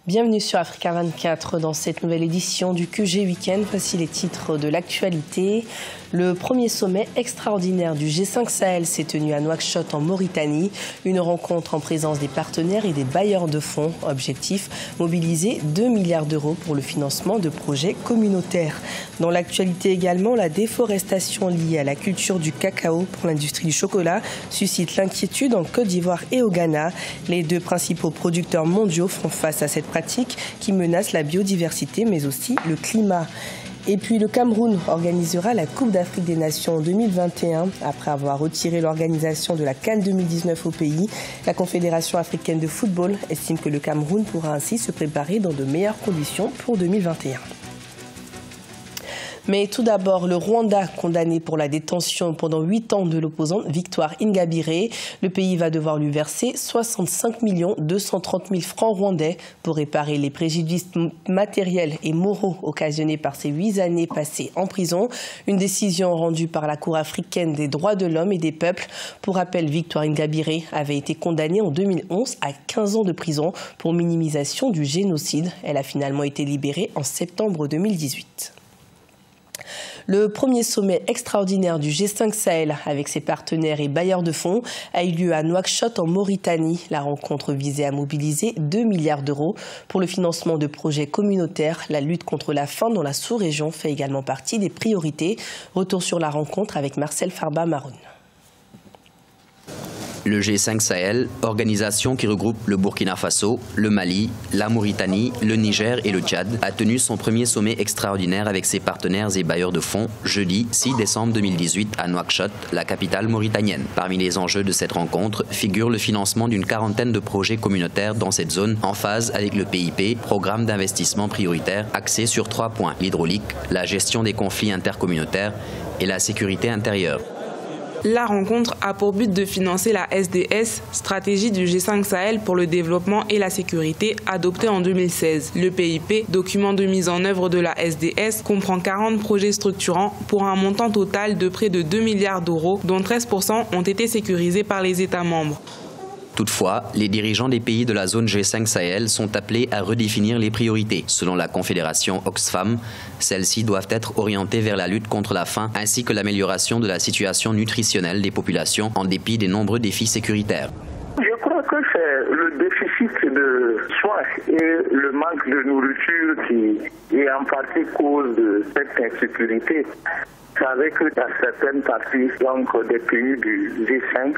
Bienvenue sur Africa 24 dans cette nouvelle édition du QG Week-end. Voici les titres de l'actualité. Le premier sommet extraordinaire du G5 Sahel s'est tenu à Nouakchott en Mauritanie. Une rencontre en présence des partenaires et des bailleurs de fonds. Objectif, mobiliser 2 milliards d'euros pour le financement de projets communautaires. Dans l'actualité également, la déforestation liée à la culture du cacao pour l'industrie du chocolat suscite l'inquiétude en Côte d'Ivoire et au Ghana. Les deux principaux producteurs mondiaux font face à cette pratique qui menace la biodiversité mais aussi le climat. Et puis le Cameroun organisera la Coupe d'Afrique des Nations en 2021. Après avoir retiré l'organisation de la CAN 2019 au pays, la Confédération africaine de football estime que le Cameroun pourra ainsi se préparer dans de meilleures conditions pour 2021. Mais tout d'abord, le Rwanda, condamné pour la détention pendant 8 ans de l'opposante Victoire Ingabire. Le pays va devoir lui verser 65 230 000 francs rwandais pour réparer les préjudices matériels et moraux occasionnés par ces 8 années passées en prison. Une décision rendue par la Cour africaine des droits de l'homme et des peuples. Pour rappel, Victoire Ingabire avait été condamnée en 2011 à 15 ans de prison pour minimisation du génocide. Elle a finalement été libérée en septembre 2018. Le premier sommet extraordinaire du G5 Sahel avec ses partenaires et bailleurs de fonds a eu lieu à Nouakchott en Mauritanie. La rencontre visait à mobiliser 2 milliards d'euros pour le financement de projets communautaires. La lutte contre la faim dans la sous-région fait également partie des priorités. Retour sur la rencontre avec Marcel Farba Maroun. Le G5 Sahel, organisation qui regroupe le Burkina Faso, le Mali, la Mauritanie, le Niger et le Tchad, a tenu son premier sommet extraordinaire avec ses partenaires et bailleurs de fonds jeudi 6 décembre 2018 à Nouakchott, la capitale mauritanienne. Parmi les enjeux de cette rencontre figure le financement d'une quarantaine de projets communautaires dans cette zone en phase avec le PIP, programme d'investissement prioritaire axé sur 3 points, l'hydraulique, la gestion des conflits intercommunautaires et la sécurité intérieure. La rencontre a pour but de financer la SDS, stratégie du G5 Sahel pour le développement et la sécurité, adoptée en 2016. Le PIP, document de mise en œuvre de la SDS, comprend 40 projets structurants pour un montant total de près de 2 milliards d'euros, dont 13% ont été sécurisés par les États membres. Toutefois, les dirigeants des pays de la zone G5 Sahel sont appelés à redéfinir les priorités. Selon la Confédération Oxfam, celles-ci doivent être orientées vers la lutte contre la faim ainsi que l'amélioration de la situation nutritionnelle des populations en dépit des nombreux défis sécuritaires. Je crois que c'est le déficit de soins et le manque de nourriture qui est en partie cause de cette insécurité. Vous savez que dans certaines parties des pays du G5,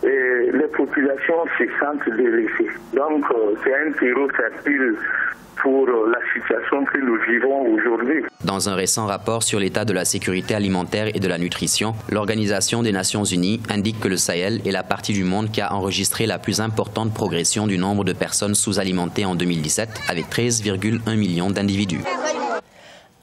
et les populations se sentent délaissées. Donc, c'est un terreau fertile pour la situation que nous vivons aujourd'hui. Dans un récent rapport sur l'état de la sécurité alimentaire et de la nutrition, l'Organisation des Nations Unies indique que le Sahel est la partie du monde qui a enregistré la plus importante progression du nombre de personnes sous-alimentées en 2017, avec 13,1 millions d'individus.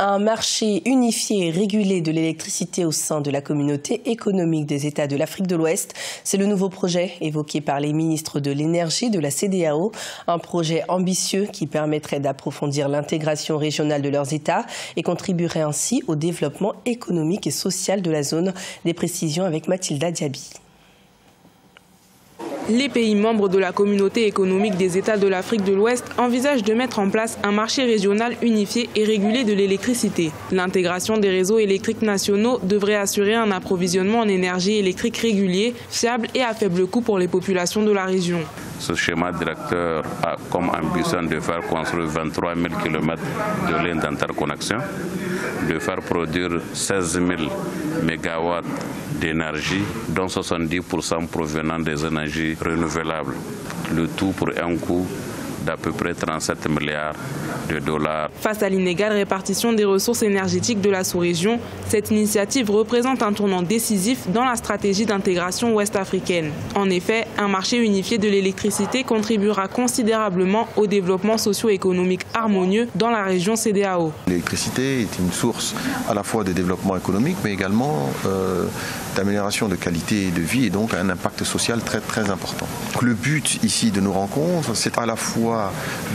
Un marché unifié et régulé de l'électricité au sein de la communauté économique des États de l'Afrique de l'Ouest. C'est le nouveau projet évoqué par les ministres de l'énergie de la CEDEAO. Un projet ambitieux qui permettrait d'approfondir l'intégration régionale de leurs États et contribuerait ainsi au développement économique et social de la zone. Des précisions avec Mathilda Diaby. Les pays membres de la communauté économique des États de l'Afrique de l'Ouest envisagent de mettre en place un marché régional unifié et régulé de l'électricité. L'intégration des réseaux électriques nationaux devrait assurer un approvisionnement en énergie électrique régulier, fiable et à faible coût pour les populations de la région. Ce schéma directeur a comme ambition de faire construire 23 000 km de lignes d'interconnexion, de faire produire 16 000 mégawatts d'énergie, dont 70% provenant des énergies renouvelables. Le tout pour un coût d'à peu près 37 milliards de dollars. Face à l'inégale répartition des ressources énergétiques de la sous-région, cette initiative représente un tournant décisif dans la stratégie d'intégration ouest-africaine. En effet, un marché unifié de l'électricité contribuera considérablement au développement socio-économique harmonieux dans la région CEDEAO. L'électricité est une source à la fois de développement économique, mais également d'amélioration de qualité de vie et donc un impact social très important. Le but ici de nos rencontres, c'est à la fois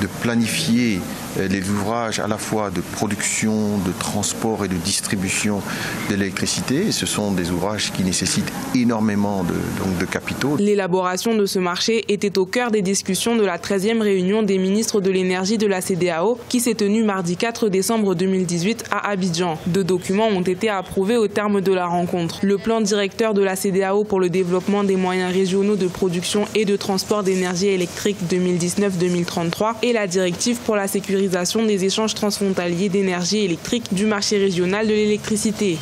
de planifier les ouvrages à la fois de production, de transport et de distribution de l'électricité. Ce sont des ouvrages qui nécessitent énormément de capitaux. L'élaboration de ce marché était au cœur des discussions de la 13e réunion des ministres de l'énergie de la CEDEAO qui s'est tenue mardi 4 décembre 2018 à Abidjan. 2 documents ont été approuvés au terme de la rencontre. Le plan directeur de la CEDEAO pour le développement des moyens régionaux de production et de transport d'énergie électrique 2019-2033 et la directive pour la sécurisation des échanges transfrontaliers d'énergie électrique du marché régional de l'électricité.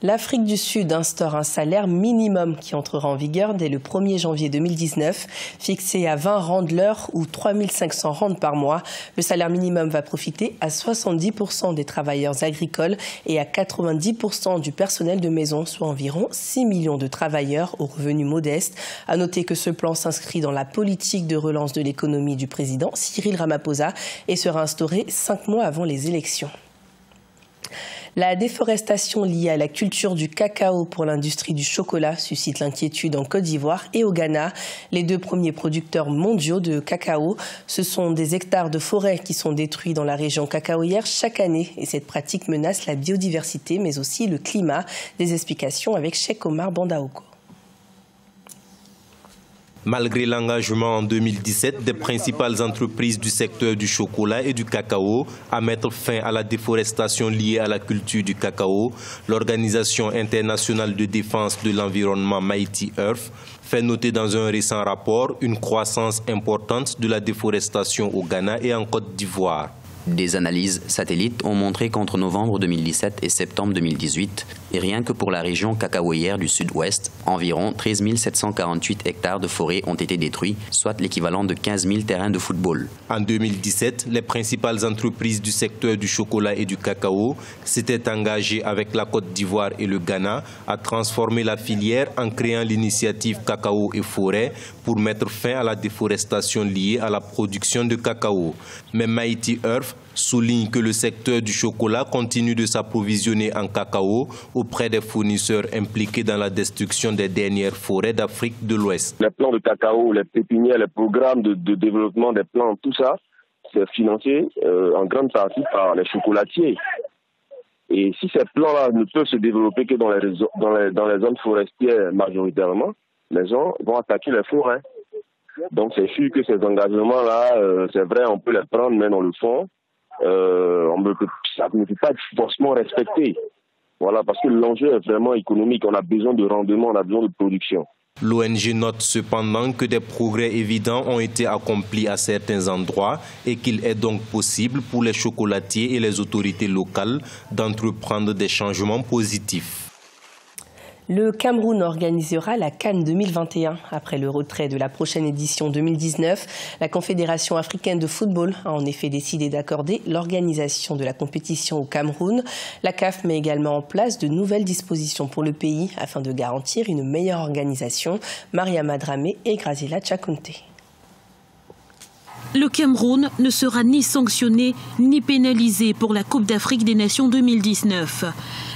L'Afrique du Sud instaure un salaire minimum qui entrera en vigueur dès le 1er janvier 2019, fixé à 20 rands l'heure ou 3 500 rands par mois. Le salaire minimum va profiter à 70% des travailleurs agricoles et à 90% du personnel de maison, soit environ 6 millions de travailleurs aux revenus modestes. À noter que ce plan s'inscrit dans la politique de relance de l'économie du président Cyril Ramaphosa et sera instauré 5 mois avant les élections. La déforestation liée à la culture du cacao pour l'industrie du chocolat suscite l'inquiétude en Côte d'Ivoire et au Ghana. Les 2 premiers producteurs mondiaux de cacao, ce sont des hectares de forêt qui sont détruits dans la région cacaoyère chaque année. Et cette pratique menace la biodiversité mais aussi le climat. Des explications avec Cheikh Omar Bandaoko. Malgré l'engagement en 2017 des principales entreprises du secteur du chocolat et du cacao à mettre fin à la déforestation liée à la culture du cacao, l'Organisation internationale de défense de l'environnement Mighty Earth fait noter dans un récent rapport une croissance importante de la déforestation au Ghana et en Côte d'Ivoire. Des analyses satellites ont montré qu'entre novembre 2017 et septembre 2018, et rien que pour la région cacaoyère du sud-ouest, environ 13 748 hectares de forêt ont été détruits, soit l'équivalent de 15 000 terrains de football. En 2017, les principales entreprises du secteur du chocolat et du cacao s'étaient engagées avec la Côte d'Ivoire et le Ghana à transformer la filière en créant l'initiative Cacao et Forêt pour mettre fin à la déforestation liée à la production de cacao. Mais Mighty Earth souligne que le secteur du chocolat continue de s'approvisionner en cacao auprès des fournisseurs impliqués dans la destruction des dernières forêts d'Afrique de l'Ouest. Les plants de cacao, les pépinières, les programmes de développement des plantes, tout ça, c'est financé en grande partie par les chocolatiers. Et si ces plants-là ne peuvent se développer que dans les zones forestières majoritairement, les gens vont attaquer les forêts. Donc c'est sûr que ces engagements-là, c'est vrai, on peut les prendre, mais dans le fond, ça ne peut pas être forcément respecté. Voilà, parce que l'enjeu est vraiment économique. On a besoin de rendement, on a besoin de production. L'ONG note cependant que des progrès évidents ont été accomplis à certains endroits et qu'il est donc possible pour les chocolatiers et les autorités locales d'entreprendre des changements positifs. Le Cameroun organisera la CAN 2021. Après le retrait de la prochaine édition 2019, la Confédération africaine de football a en effet décidé d'accorder l'organisation de la compétition au Cameroun. La CAF met également en place de nouvelles dispositions pour le pays afin de garantir une meilleure organisation. Mariama Dramé et Graziela Tchakounté. Le Cameroun ne sera ni sanctionné ni pénalisé pour la Coupe d'Afrique des Nations 2019.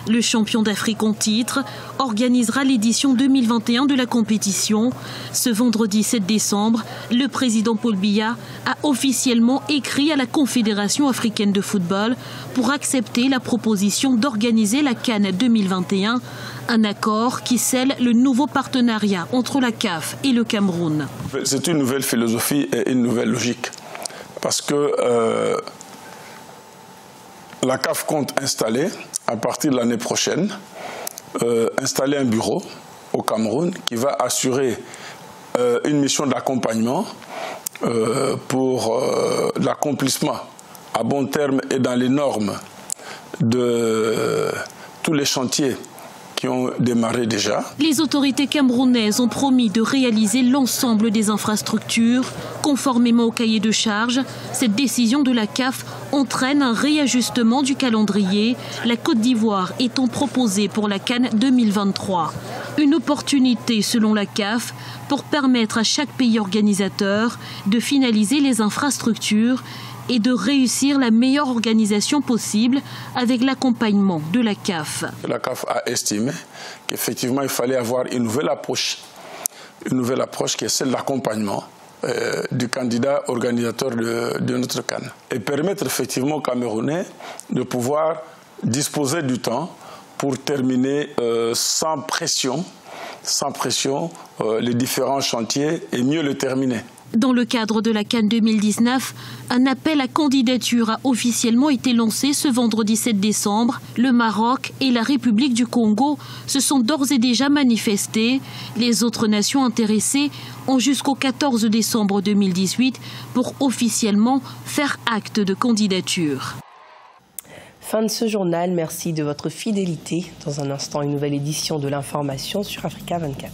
Le champion d'Afrique en titre organisera l'édition 2021 de la compétition. Ce vendredi 7 décembre, le président Paul Biya a officiellement écrit à la Confédération africaine de football pour accepter la proposition d'organiser la CAN 2021, un accord qui scelle le nouveau partenariat entre la CAF et le Cameroun. C'est une nouvelle philosophie et une nouvelle logique parce que la CAF compte installer, à partir de l'année prochaine, installer un bureau au Cameroun qui va assurer une mission d'accompagnement pour l'accomplissement à bon terme et dans les normes de tous les chantiers qui ont démarré déjà. Les autorités camerounaises ont promis de réaliser l'ensemble des infrastructures conformément au cahier de charges. Cette décision de la CAF entraîne un réajustement du calendrier, la Côte d'Ivoire étant proposée pour la CAN 2023. Une opportunité, selon la CAF, pour permettre à chaque pays organisateur de finaliser les infrastructures et de réussir la meilleure organisation possible avec l'accompagnement de la CAF. La CAF a estimé qu'effectivement il fallait avoir une nouvelle approche qui est celle de l'accompagnement du candidat organisateur de notre CAN. Et permettre effectivement aux Camerounais de pouvoir disposer du temps pour terminer sans pression les différents chantiers et mieux le terminer. Dans le cadre de la CAN 2019, un appel à candidature a officiellement été lancé ce vendredi 7 décembre. Le Maroc et la République du Congo se sont d'ores et déjà manifestés. Les autres nations intéressées ont jusqu'au 14 décembre 2018 pour officiellement faire acte de candidature. Fin de ce journal, merci de votre fidélité. Dans un instant, une nouvelle édition de l'information sur Africa 24.